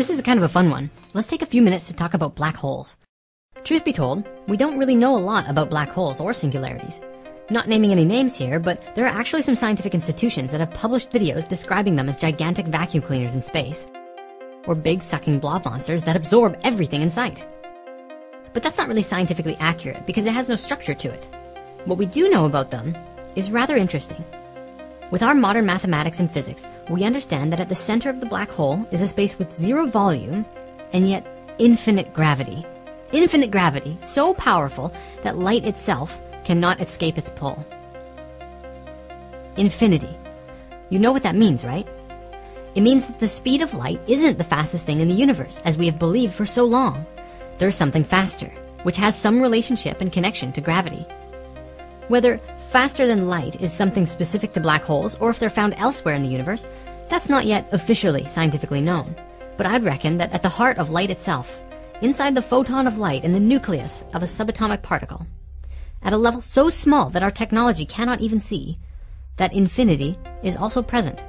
This is kind of a fun one. Let's take a few minutes to talk about black holes. Truth be told, we don't really know a lot about black holes or singularities. Not naming any names here, but there are actually some scientific institutions that have published videos describing them as gigantic vacuum cleaners in space, or big sucking blob monsters that absorb everything in sight. But that's not really scientifically accurate because it has no structure to it. What we do know about them is rather interesting. With our modern mathematics and physics, we understand that at the center of the black hole is a space with zero volume and yet infinite gravity. Infinite gravity, so powerful that light itself cannot escape its pull. Infinity. You know what that means, right? It means that the speed of light isn't the fastest thing in the universe, as we have believed for so long. There's something faster, which has some relationship and connection to gravity. Whether faster than light is something specific to black holes, or if they're found elsewhere in the universe, that's not yet officially scientifically known. But I'd reckon that at the heart of light itself, inside the photon of light in the nucleus of a subatomic particle, at a level so small that our technology cannot even see, that infinity is also present.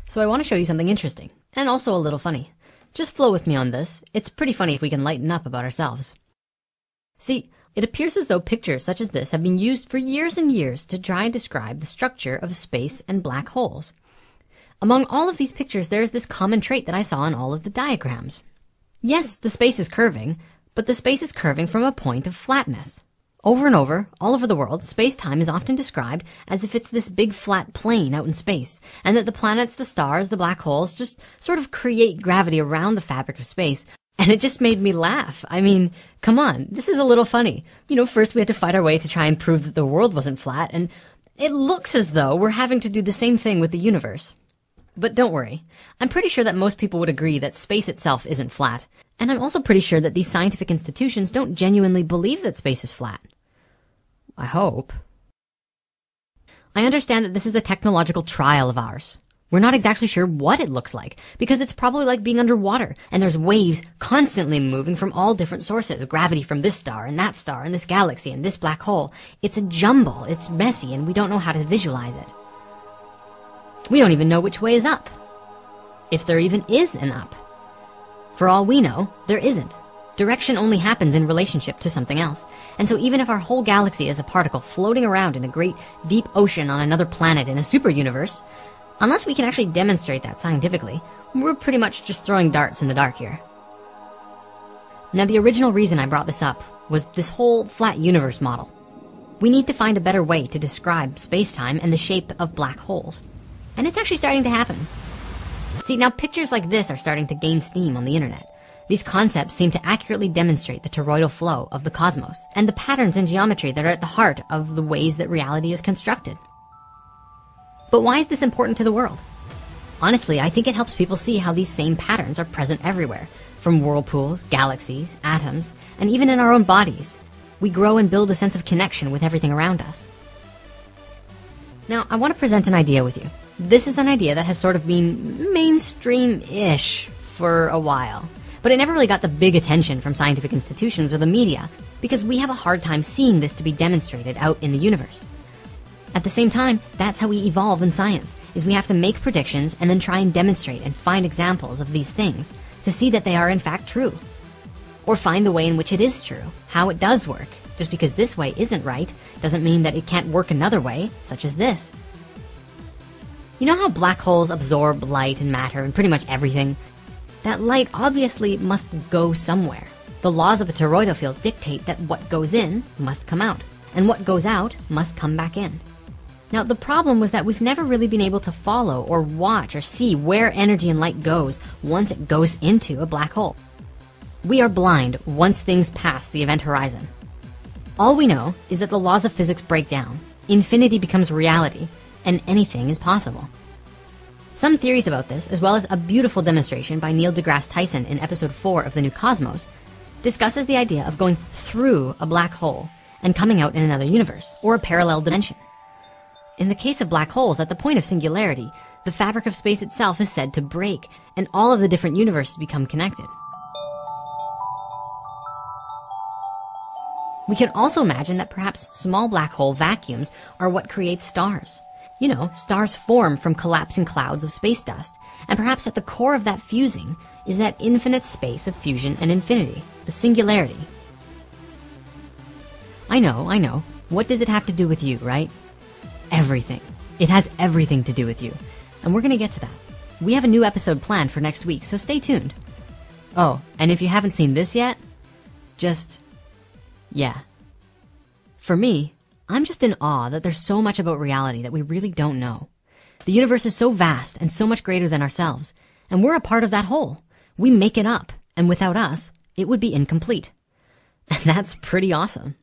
So I want to show you something interesting, and also a little funny. Just flow with me on this. It's pretty funny if we can lighten up about ourselves. See, it appears as though pictures such as this have been used for years and years to try and describe the structure of space and black holes. Among all of these pictures, there is this common trait that I saw in all of the diagrams. Yes, the space is curving, but the space is curving from a point of flatness. Over and over, all over the world, space-time is often described as if it's this big flat plane out in space, and that the planets, the stars, the black holes just sort of create gravity around the fabric of space. And it just made me laugh. I mean, come on, this is a little funny. You know, first we had to fight our way to try and prove that the world wasn't flat, and it looks as though we're having to do the same thing with the universe. But don't worry, I'm pretty sure that most people would agree that space itself isn't flat. And I'm also pretty sure that these scientific institutions don't genuinely believe that space is flat. I hope. I understand that this is a technological trial of ours. We're not exactly sure what it looks like, because it's probably like being underwater, and there's waves constantly moving from all different sources. Gravity from this star, and this galaxy, and this black hole. It's a jumble, it's messy, and we don't know how to visualize it. We don't even know which way is up. If there even is an up. For all we know, there isn't. Direction only happens in relationship to something else. And so even if our whole galaxy is a particle floating around in a great deep ocean on another planet in a super universe, unless we can actually demonstrate that scientifically, we're pretty much just throwing darts in the dark here. Now, the original reason I brought this up was this whole flat universe model. We need to find a better way to describe space-time and the shape of black holes. And it's actually starting to happen. See, now pictures like this are starting to gain steam on the internet. These concepts seem to accurately demonstrate the toroidal flow of the cosmos and the patterns in geometry that are at the heart of the ways that reality is constructed. But why is this important to the world? Honestly, I think it helps people see how these same patterns are present everywhere, from whirlpools, galaxies, atoms, and even in our own bodies. We grow and build a sense of connection with everything around us. Now, I want to present an idea with you. This is an idea that has sort of been mainstream-ish for a while, but it never really got the big attention from scientific institutions or the media because we have a hard time seeing this to be demonstrated out in the universe. At the same time, that's how we evolve in science, is we have to make predictions and then try and demonstrate and find examples of these things to see that they are in fact true. Or find the way in which it is true, how it does work. Just because this way isn't right doesn't mean that it can't work another way, such as this. You know how black holes absorb light and matter and pretty much everything? That light obviously must go somewhere. The laws of a toroidal field dictate that what goes in must come out, and what goes out must come back in. Now, the problem was that we've never really been able to follow or watch or see where energy and light goes once it goes into a black hole. We are blind once things pass the event horizon. All we know is that the laws of physics break down, infinity becomes reality, and anything is possible. Some theories about this, as well as a beautiful demonstration by Neil deGrasse Tyson in episode 4 of The New Cosmos, discusses the idea of going through a black hole and coming out in another universe, or a parallel dimension. In the case of black holes, at the point of singularity, the fabric of space itself is said to break, and all of the different universes become connected. We can also imagine that perhaps small black hole vacuums are what creates stars. You know, stars form from collapsing clouds of space dust, and perhaps at the core of that fusing is that infinite space of fusion and infinity, the singularity. I know. What does it have to do with you, right? Everything. It has everything to do with you. And we're gonna get to that. We have a new episode planned for next week, so stay tuned. Oh, and if you haven't seen this yet, yeah. For me, I'm just in awe that there's so much about reality that we really don't know. The universe is so vast and so much greater than ourselves, and we're a part of that whole. We make it up, and without us, it would be incomplete. And that's pretty awesome.